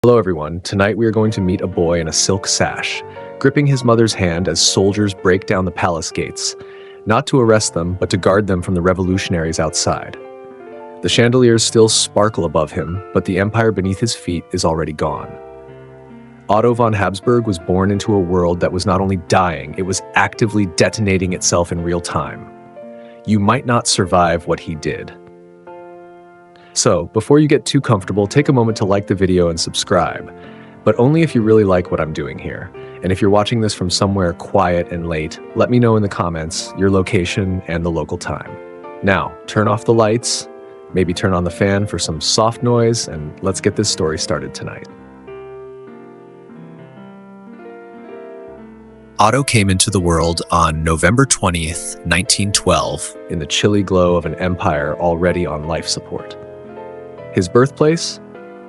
Hello everyone, tonight we are going to meet a boy in a silk sash, gripping his mother's hand as soldiers break down the palace gates, not to arrest them, but to guard them from the revolutionaries outside. The chandeliers still sparkle above him, but the empire beneath his feet is already gone. Otto von Habsburg was born into a world that was not only dying, it was actively detonating itself in real time. You might not survive what he did. So, before you get too comfortable, take a moment to like the video and subscribe, but only if you really like what I'm doing here. And if you're watching this from somewhere quiet and late, let me know in the comments your location and the local time. Now, turn off the lights, maybe turn on the fan for some soft noise, and let's get this story started tonight. Otto came into the world on November 20th, 1912, in the chilly glow of an empire already on life support. His birthplace?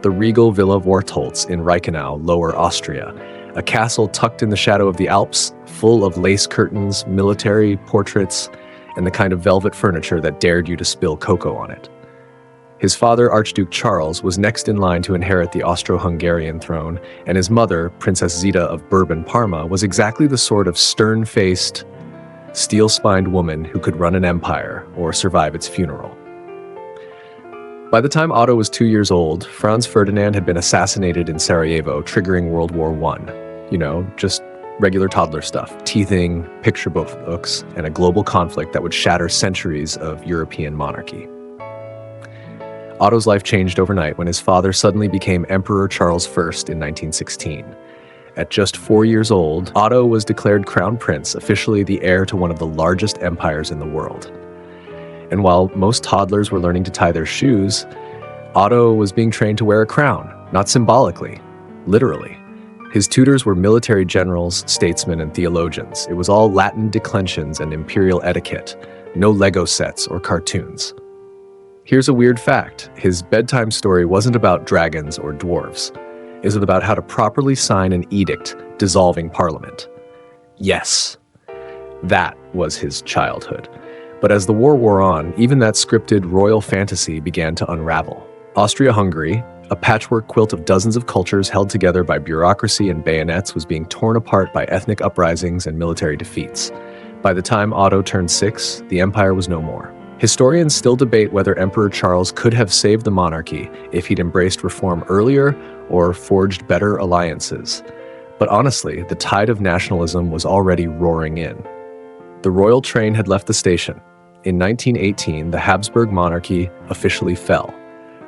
The regal villa Wortholz in Reichenau, Lower Austria, a castle tucked in the shadow of the Alps, full of lace curtains, military portraits, and the kind of velvet furniture that dared you to spill cocoa on it. His father, Archduke Charles, was next in line to inherit the Austro-Hungarian throne, and his mother, Princess Zita of Bourbon-Parma, was exactly the sort of stern-faced, steel-spined woman who could run an empire or survive its funeral. By the time Otto was 2 years old, Franz Ferdinand had been assassinated in Sarajevo, triggering World War I. You know, just regular toddler stuff, teething, picture books, and a global conflict that would shatter centuries of European monarchy. Otto's life changed overnight when his father suddenly became Emperor Charles I in 1916. At just 4 years old, Otto was declared crown prince, officially the heir to one of the largest empires in the world. And while most toddlers were learning to tie their shoes, Otto was being trained to wear a crown, not symbolically, literally. His tutors were military generals, statesmen, and theologians. It was all Latin declensions and imperial etiquette, no Lego sets or cartoons. Here's a weird fact. His bedtime story wasn't about dragons or dwarves. It was about how to properly sign an edict dissolving parliament. Yes, that was his childhood. But as the war wore on, even that scripted royal fantasy began to unravel. Austria-Hungary, a patchwork quilt of dozens of cultures held together by bureaucracy and bayonets, was being torn apart by ethnic uprisings and military defeats. By the time Otto turned 6, the empire was no more. Historians still debate whether Emperor Charles could have saved the monarchy if he'd embraced reform earlier or forged better alliances. But honestly, the tide of nationalism was already roaring in. The royal train had left the station. In 1918, the Habsburg monarchy officially fell.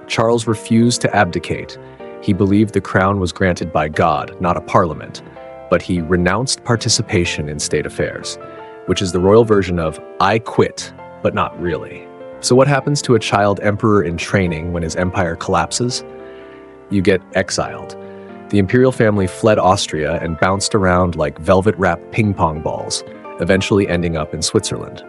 Charles refused to abdicate. He believed the crown was granted by God, not a parliament, but he renounced participation in state affairs, which is the royal version of "I quit," but not really. So what happens to a child emperor in training when his empire collapses? You get exiled. The imperial family fled Austria and bounced around like velvet-wrapped ping-pong balls, eventually ending up in Switzerland.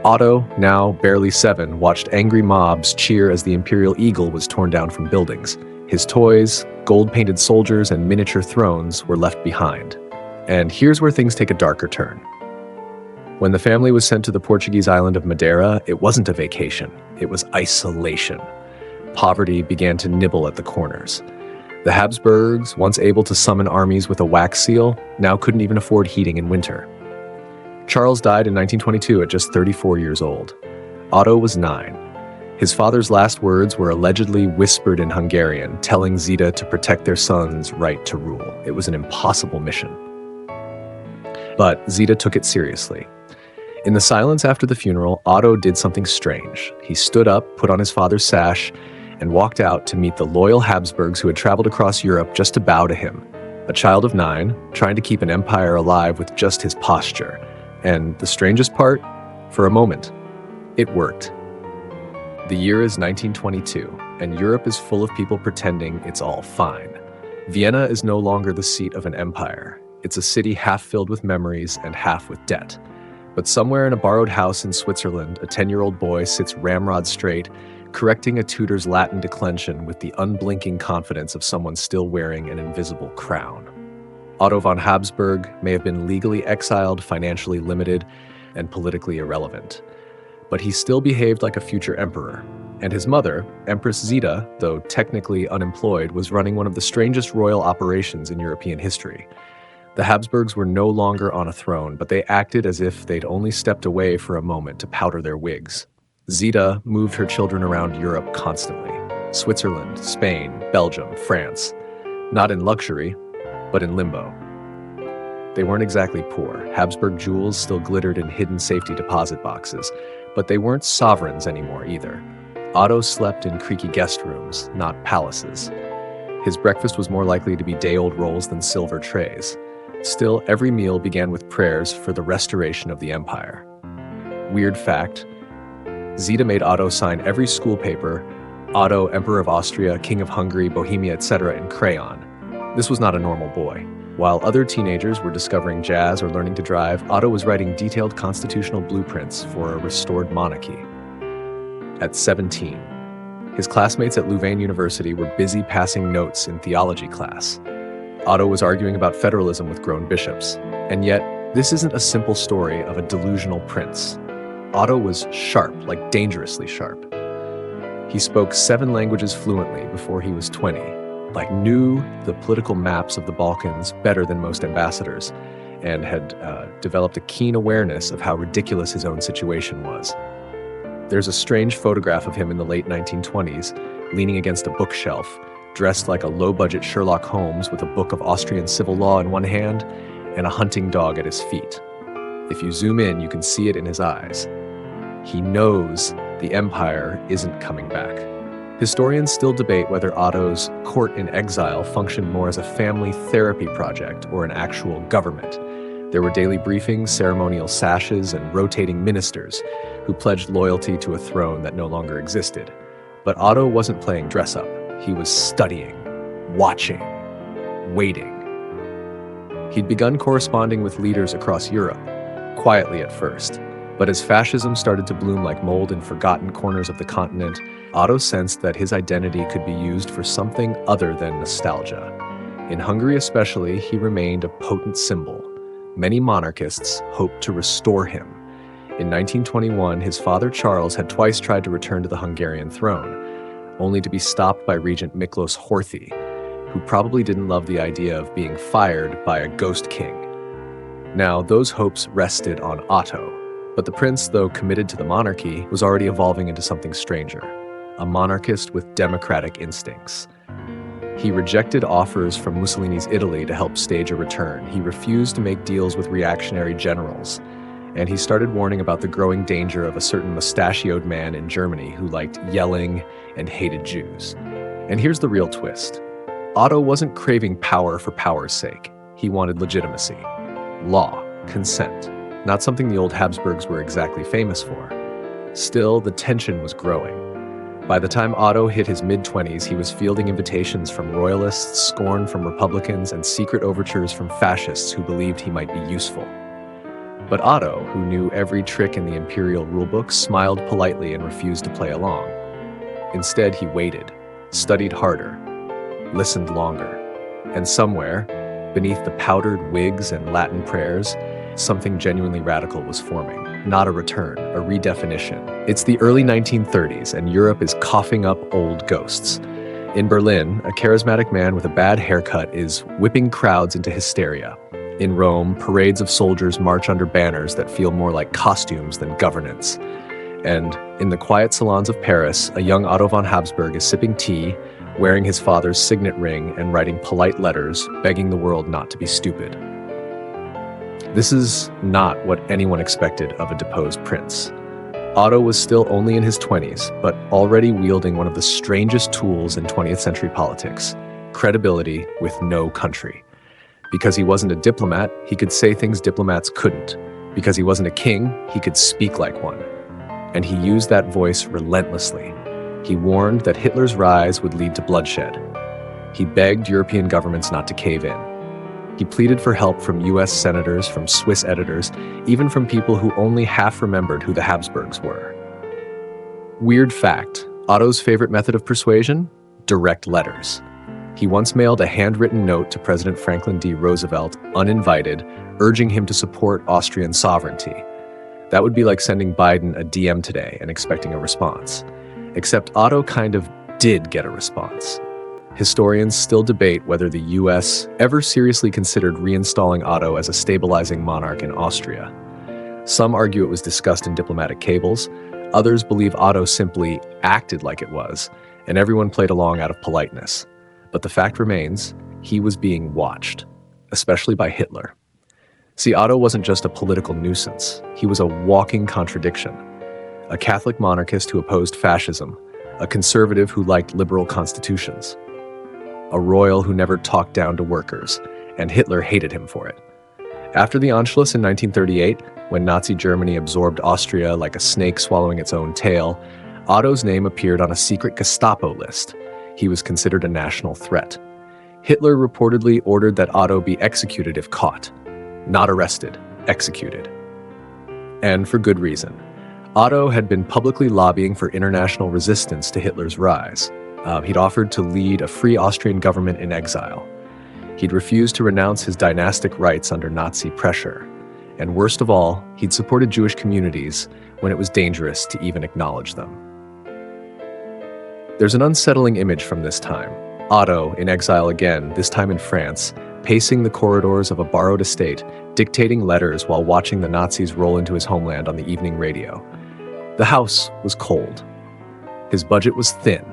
Otto, now barely 7, watched angry mobs cheer as the imperial eagle was torn down from buildings. His toys, gold-painted soldiers, and miniature thrones were left behind. And here's where things take a darker turn. When the family was sent to the Portuguese island of Madeira, it wasn't a vacation, it was isolation. Poverty began to nibble at the corners. The Habsburgs, once able to summon armies with a wax seal, now couldn't even afford heating in winter. Charles died in 1922 at just 34 years old. Otto was 9. His father's last words were allegedly whispered in Hungarian, telling Zita to protect their son's right to rule. It was an impossible mission. But Zita took it seriously. In the silence after the funeral, Otto did something strange. He stood up, put on his father's sash, and walked out to meet the loyal Habsburgs who had traveled across Europe just to bow to him. A child of 9, trying to keep an empire alive with just his posture. And the strangest part, for a moment, it worked. The year is 1922, and Europe is full of people pretending it's all fine. Vienna is no longer the seat of an empire. It's a city half filled with memories and half with debt. But somewhere in a borrowed house in Switzerland, a 10-year-old boy sits ramrod straight, correcting a tutor's Latin declension with the unblinking confidence of someone still wearing an invisible crown. Otto von Habsburg may have been legally exiled, financially limited, and politically irrelevant. But he still behaved like a future emperor. And his mother, Empress Zita, though technically unemployed, was running one of the strangest royal operations in European history. The Habsburgs were no longer on a throne, but they acted as if they'd only stepped away for a moment to powder their wigs. Zita moved her children around Europe constantly. Switzerland, Spain, Belgium, France. Not in luxury, but in limbo. They weren't exactly poor. Habsburg jewels still glittered in hidden safety deposit boxes, but they weren't sovereigns anymore either. Otto slept in creaky guest rooms, not palaces. His breakfast was more likely to be day-old rolls than silver trays. Still, every meal began with prayers for the restoration of the empire. Weird fact, Zita made Otto sign every school paper, Otto, Emperor of Austria, King of Hungary, Bohemia, etc. in crayon. This was not a normal boy. While other teenagers were discovering jazz or learning to drive, Otto was writing detailed constitutional blueprints for a restored monarchy. At 17, his classmates at Louvain University were busy passing notes in theology class. Otto was arguing about federalism with grown bishops. And yet, this isn't a simple story of a delusional prince. Otto was sharp, like dangerously sharp. He spoke 7 languages fluently before he was 20, like knew the political maps of the Balkans better than most ambassadors, and had developed a keen awareness of how ridiculous his own situation was. There's a strange photograph of him in the late 1920s, leaning against a bookshelf, dressed like a low-budget Sherlock Holmes with a book of Austrian civil law in one hand and a hunting dog at his feet. If you zoom in, you can see it in his eyes. He knows the empire isn't coming back. Historians still debate whether Otto's court in exile functioned more as a family therapy project or an actual government. There were daily briefings, ceremonial sashes, and rotating ministers who pledged loyalty to a throne that no longer existed. But Otto wasn't playing dress-up. He was studying, watching, waiting. He'd begun corresponding with leaders across Europe, quietly at first. But as fascism started to bloom like mold in forgotten corners of the continent, Otto sensed that his identity could be used for something other than nostalgia. In Hungary especially, he remained a potent symbol. Many monarchists hoped to restore him. In 1921, his father Charles had twice tried to return to the Hungarian throne, only to be stopped by Regent Miklos Horthy, who probably didn't love the idea of being fired by a ghost king. Now, those hopes rested on Otto, but the prince, though committed to the monarchy, was already evolving into something stranger, a monarchist with democratic instincts. He rejected offers from Mussolini's Italy to help stage a return. He refused to make deals with reactionary generals. And he started warning about the growing danger of a certain mustachioed man in Germany who liked yelling and hated Jews. And here's the real twist. Otto wasn't craving power for power's sake. He wanted legitimacy, law, consent, not something the old Habsburgs were exactly famous for. Still, the tension was growing. By the time Otto hit his mid-20s, he was fielding invitations from royalists, scorn from Republicans, and secret overtures from fascists who believed he might be useful. But Otto, who knew every trick in the imperial rulebook, smiled politely and refused to play along. Instead, he waited, studied harder, listened longer, and somewhere, beneath the powdered wigs and Latin prayers, something genuinely radical was forming. Not a return, a redefinition. It's the early 1930s, and Europe is coughing up old ghosts. In Berlin, a charismatic man with a bad haircut is whipping crowds into hysteria. In Rome, parades of soldiers march under banners that feel more like costumes than governance. And in the quiet salons of Paris, a young Otto von Habsburg is sipping tea, wearing his father's signet ring and writing polite letters, begging the world not to be stupid. This is not what anyone expected of a deposed prince. Otto was still only in his 20s, but already wielding one of the strangest tools in 20th century politics, credibility with no country. Because he wasn't a diplomat, he could say things diplomats couldn't. Because he wasn't a king, he could speak like one. And he used that voice relentlessly. He warned that Hitler's rise would lead to bloodshed. He begged European governments not to cave in. He pleaded for help from US senators, from Swiss editors, even from people who only half remembered who the Habsburgs were. Weird fact, Otto's favorite method of persuasion? Direct letters. He once mailed a handwritten note to President Franklin D. Roosevelt, uninvited, urging him to support Austrian sovereignty. That would be like sending Biden a DM today and expecting a response. Except Otto kind of did get a response. Historians still debate whether the US ever seriously considered reinstalling Otto as a stabilizing monarch in Austria. Some argue it was discussed in diplomatic cables. Others believe Otto simply acted like it was, and everyone played along out of politeness. But the fact remains, he was being watched, especially by Hitler. See, Otto wasn't just a political nuisance. He was a walking contradiction. A Catholic monarchist who opposed fascism, a conservative who liked liberal constitutions, a royal who never talked down to workers, and Hitler hated him for it. After the Anschluss in 1938, when Nazi Germany absorbed Austria like a snake swallowing its own tail, Otto's name appeared on a secret Gestapo list. He was considered a national threat. Hitler reportedly ordered that Otto be executed if caught. Not arrested, executed. And for good reason. Otto had been publicly lobbying for international resistance to Hitler's rise. He'd offered to lead a free Austrian government in exile. He'd refused to renounce his dynastic rights under Nazi pressure. And worst of all, he'd supported Jewish communities when it was dangerous to even acknowledge them. There's an unsettling image from this time. Otto, in exile again, this time in France, pacing the corridors of a borrowed estate, dictating letters while watching the Nazis roll into his homeland on the evening radio. The house was cold. His budget was thin,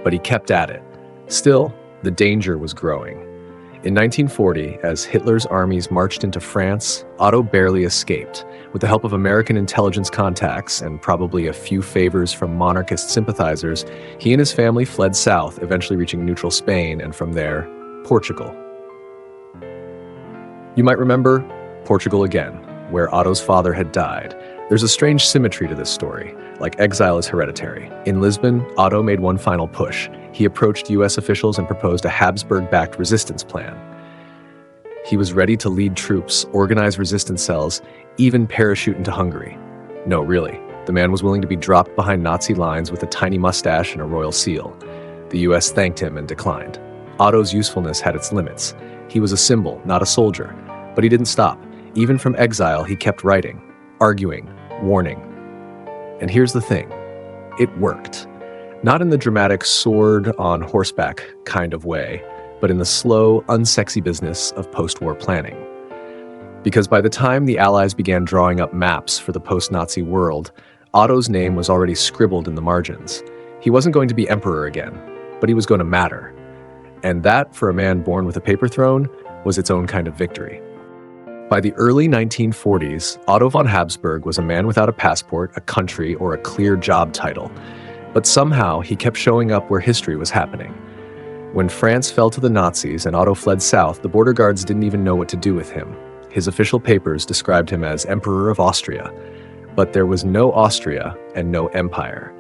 but he kept at it. Still, the danger was growing. In 1940, as Hitler's armies marched into France, Otto barely escaped. With the help of American intelligence contacts and probably a few favors from monarchist sympathizers, he and his family fled south, eventually reaching neutral Spain, and from there, Portugal. You might remember Portugal again, where Otto's father had died. There's a strange symmetry to this story, like exile is hereditary. In Lisbon, Otto made one final push. He approached US officials and proposed a Habsburg-backed resistance plan. He was ready to lead troops, organize resistance cells, even parachute into Hungary. No, really, the man was willing to be dropped behind Nazi lines with a tiny mustache and a royal seal. The US thanked him and declined. Otto's usefulness had its limits. He was a symbol, not a soldier. But he didn't stop. Even from exile, he kept writing, arguing, warning. And here's the thing. It worked. Not in the dramatic sword on horseback kind of way, but in the slow, unsexy business of post-war planning. Because by the time the Allies began drawing up maps for the post-Nazi world, Otto's name was already scribbled in the margins. He wasn't going to be emperor again, but he was going to matter. And that, for a man born with a paper throne, was its own kind of victory. By the early 1940s, Otto von Habsburg was a man without a passport, a country, or a clear job title. But somehow, he kept showing up where history was happening. When France fell to the Nazis and Otto fled south, the border guards didn't even know what to do with him. His official papers described him as Emperor of Austria. But there was no Austria and no empire.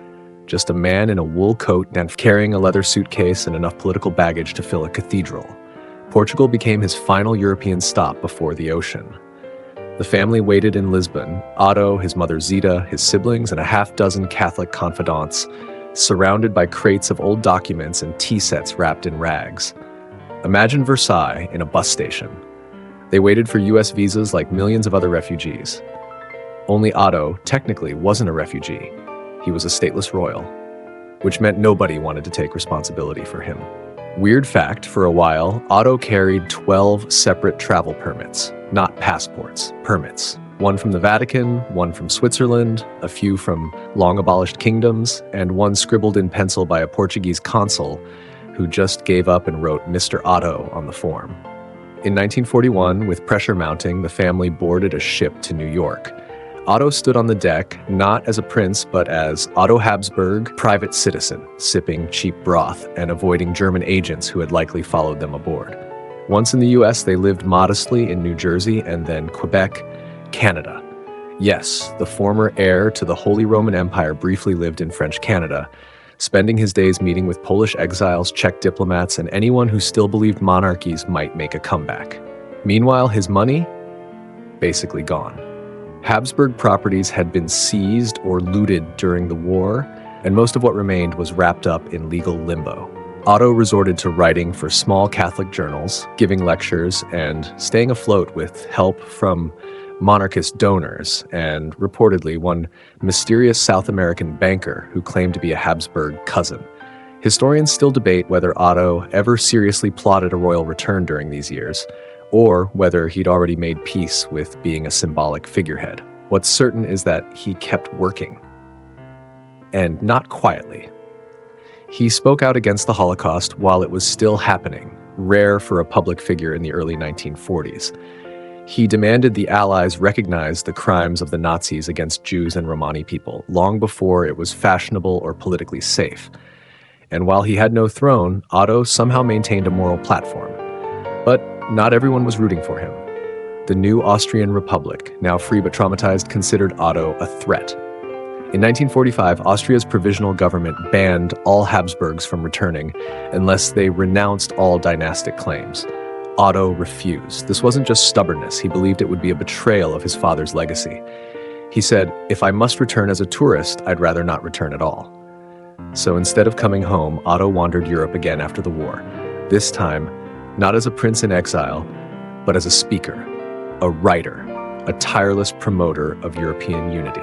Just a man in a wool coat and carrying a leather suitcase and enough political baggage to fill a cathedral. Portugal became his final European stop before the ocean. The family waited in Lisbon, Otto, his mother Zita, his siblings, and a half-dozen Catholic confidants, surrounded by crates of old documents and tea sets wrapped in rags. Imagine Versailles in a bus station. They waited for US visas like millions of other refugees. Only Otto, technically, wasn't a refugee. He was a stateless royal, which meant nobody wanted to take responsibility for him. Weird fact, for a while, Otto carried 12 separate travel permits, not passports, permits. One from the Vatican, one from Switzerland, a few from long-abolished kingdoms, and one scribbled in pencil by a Portuguese consul who just gave up and wrote Mr. Otto on the form. In 1941, with pressure mounting, the family boarded a ship to New York. Otto stood on the deck, not as a prince, but as Otto Habsburg, private citizen, sipping cheap broth and avoiding German agents who had likely followed them aboard. Once in the US, they lived modestly in New Jersey and then Quebec, Canada. Yes, the former heir to the Holy Roman Empire briefly lived in French Canada, spending his days meeting with Polish exiles, Czech diplomats, and anyone who still believed monarchies might make a comeback. Meanwhile, his money? Basically gone. Habsburg properties had been seized or looted during the war, and most of what remained was wrapped up in legal limbo. Otto resorted to writing for small Catholic journals, giving lectures, and staying afloat with help from monarchist donors, and reportedly one mysterious South American banker who claimed to be a Habsburg cousin. Historians still debate whether Otto ever seriously plotted a royal return during these years, or whether he'd already made peace with being a symbolic figurehead. What's certain is that he kept working. And not quietly. He spoke out against the Holocaust while it was still happening, rare for a public figure in the early 1940s. He demanded the Allies recognize the crimes of the Nazis against Jews and Romani people long before it was fashionable or politically safe. And while he had no throne, Otto somehow maintained a moral platform. But not everyone was rooting for him. The new Austrian Republic, now free but traumatized, considered Otto a threat. In 1945, Austria's provisional government banned all Habsburgs from returning unless they renounced all dynastic claims. Otto refused. This wasn't just stubbornness. He believed it would be a betrayal of his father's legacy. He said, "If I must return as a tourist, I'd rather not return at all." So instead of coming home, Otto wandered Europe again after the war. This time, not as a prince in exile, but as a speaker, a writer, a tireless promoter of European unity.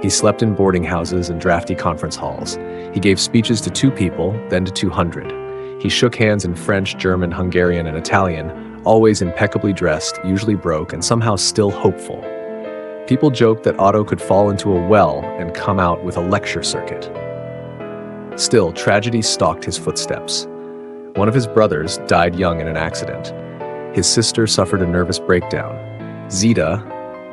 He slept in boarding houses and drafty conference halls. He gave speeches to 2 people, then to 200. He shook hands in French, German, Hungarian, and Italian, always impeccably dressed, usually broke, and somehow still hopeful. People joked that Otto could fall into a well and come out with a lecture circuit. Still, tragedy stalked his footsteps. One of his brothers died young in an accident. His sister suffered a nervous breakdown. Zita,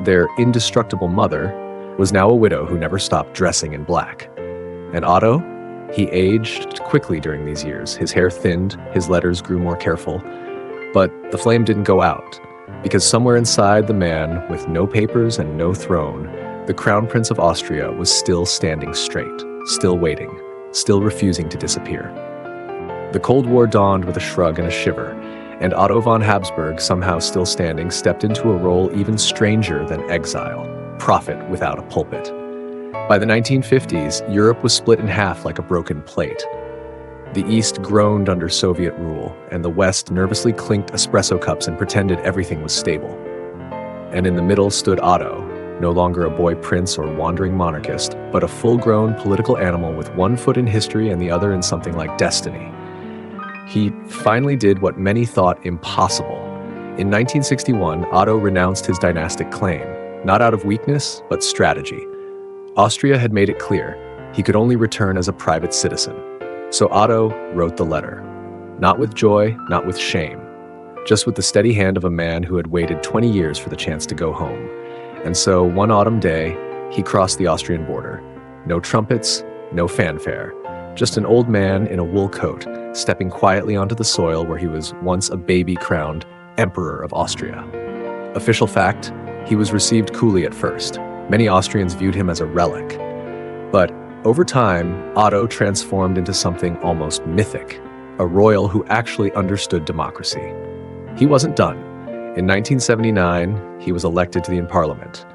their indestructible mother, was now a widow who never stopped dressing in black. And Otto? He aged quickly during these years. His hair thinned, his letters grew more careful. But the flame didn't go out, because somewhere inside the man with no papers and no throne, the Crown Prince of Austria was still standing straight, still waiting, still refusing to disappear. The Cold War dawned with a shrug and a shiver, and Otto von Habsburg, somehow still standing, stepped into a role even stranger than exile, prophet without a pulpit. By the 1950s, Europe was split in half like a broken plate. The East groaned under Soviet rule, and the West nervously clinked espresso cups and pretended everything was stable. And in the middle stood Otto, no longer a boy prince or wandering monarchist, but a full-grown political animal with one foot in history and the other in something like destiny. He finally did what many thought impossible. In 1961, Otto renounced his dynastic claim, not out of weakness, but strategy. Austria had made it clear he could only return as a private citizen. So Otto wrote the letter, not with joy, not with shame, just with the steady hand of a man who had waited 20 years for the chance to go home. And so one autumn day, he crossed the Austrian border. No trumpets, no fanfare, just an old man in a wool coat, stepping quietly onto the soil where he was once a baby-crowned Emperor of Austria. Official fact, he was received coolly at first. Many Austrians viewed him as a relic. But over time, Otto transformed into something almost mythic, a royal who actually understood democracy. He wasn't done. In 1979, he was elected to the Parliament.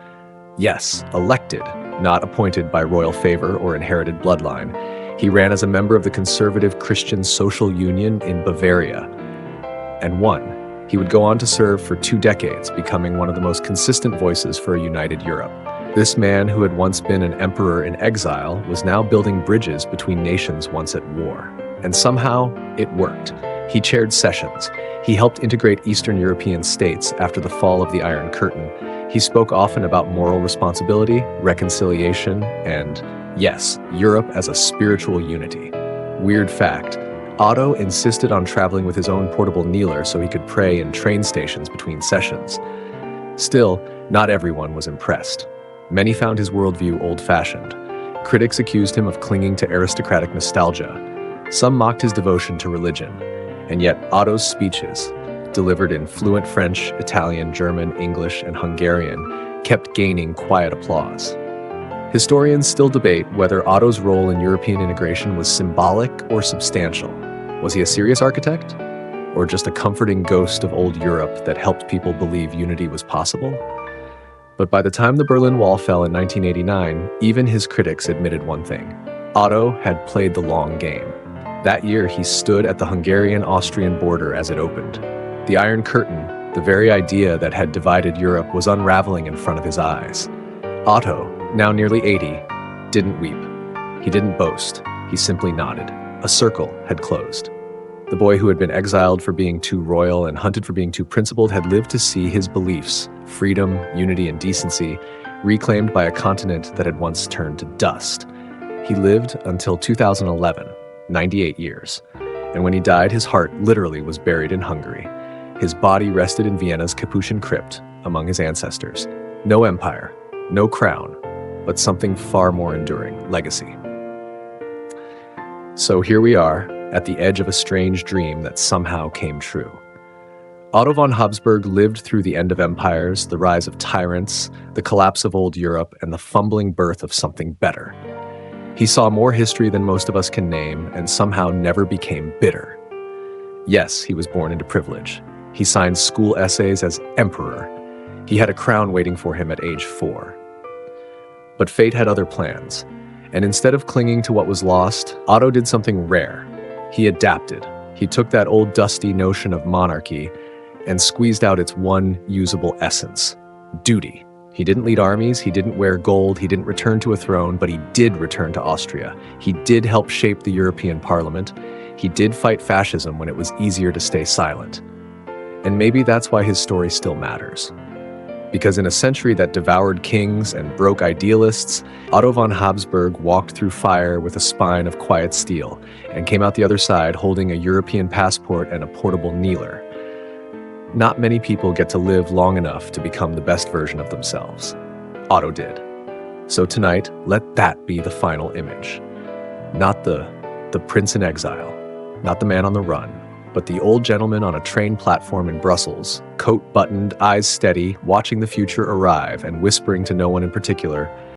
Yes, elected, not appointed by royal favor or inherited bloodline. He ran as a member of the conservative Christian Social Union in Bavaria, and won. He would go on to serve for 2 decades, becoming one of the most consistent voices for a united Europe. This man, who had once been an emperor in exile, was now building bridges between nations once at war. And somehow, it worked. He chaired sessions. He helped integrate Eastern European states after the fall of the Iron Curtain. He spoke often about moral responsibility, reconciliation, and, yes, Europe as a spiritual unity. Weird fact, Otto insisted on traveling with his own portable kneeler so he could pray in train stations between sessions. Still, not everyone was impressed. Many found his worldview old-fashioned. Critics accused him of clinging to aristocratic nostalgia. Some mocked his devotion to religion. And yet Otto's speeches, delivered in fluent French, Italian, German, English, and Hungarian, kept gaining quiet applause. Historians still debate whether Otto's role in European integration was symbolic or substantial. Was he a serious architect? Or just a comforting ghost of old Europe that helped people believe unity was possible? But by the time the Berlin Wall fell in 1989, even his critics admitted one thing. Otto had played the long game. That year, he stood at the Hungarian-Austrian border as it opened. The Iron Curtain, The very idea that had divided Europe was unraveling in front of his eyes. Otto, now nearly 80, didn't weep. He didn't boast. He simply nodded. A circle had closed. The boy who had been exiled for being too royal and hunted for being too principled had lived to see his beliefs, freedom, unity, and decency, reclaimed by a continent that had once turned to dust. He lived until 2011, 98 years. And when he died, his heart literally was buried in Hungary. His body rested in Vienna's Capuchin crypt among his ancestors. No empire, no crown, but something far more enduring, legacy. So here we are, at the edge of a strange dream that somehow came true. Otto von Habsburg lived through the end of empires, the rise of tyrants, the collapse of old Europe, and the fumbling birth of something better. He saw more history than most of us can name, and somehow never became bitter. Yes, he was born into privilege. He signed school essays as emperor. He had a crown waiting for him at age 4. But fate had other plans, and instead of clinging to what was lost, Otto did something rare. He adapted. He took that old dusty notion of monarchy and squeezed out its one usable essence: duty. He didn't lead armies, he didn't wear gold, he didn't return to a throne, but he did return to Austria. He did help shape the European Parliament. He did fight fascism when it was easier to stay silent. And maybe that's why his story still matters. Because in a century that devoured kings and broke idealists, Otto von Habsburg walked through fire with a spine of quiet steel and came out the other side holding a European passport and a portable kneeler. Not many people get to live long enough to become the best version of themselves. Otto did. So tonight, let that be the final image. Not the prince in exile, not the man on the run, but the old gentleman on a train platform in Brussels, coat buttoned, eyes steady, watching the future arrive and whispering to no one in particular,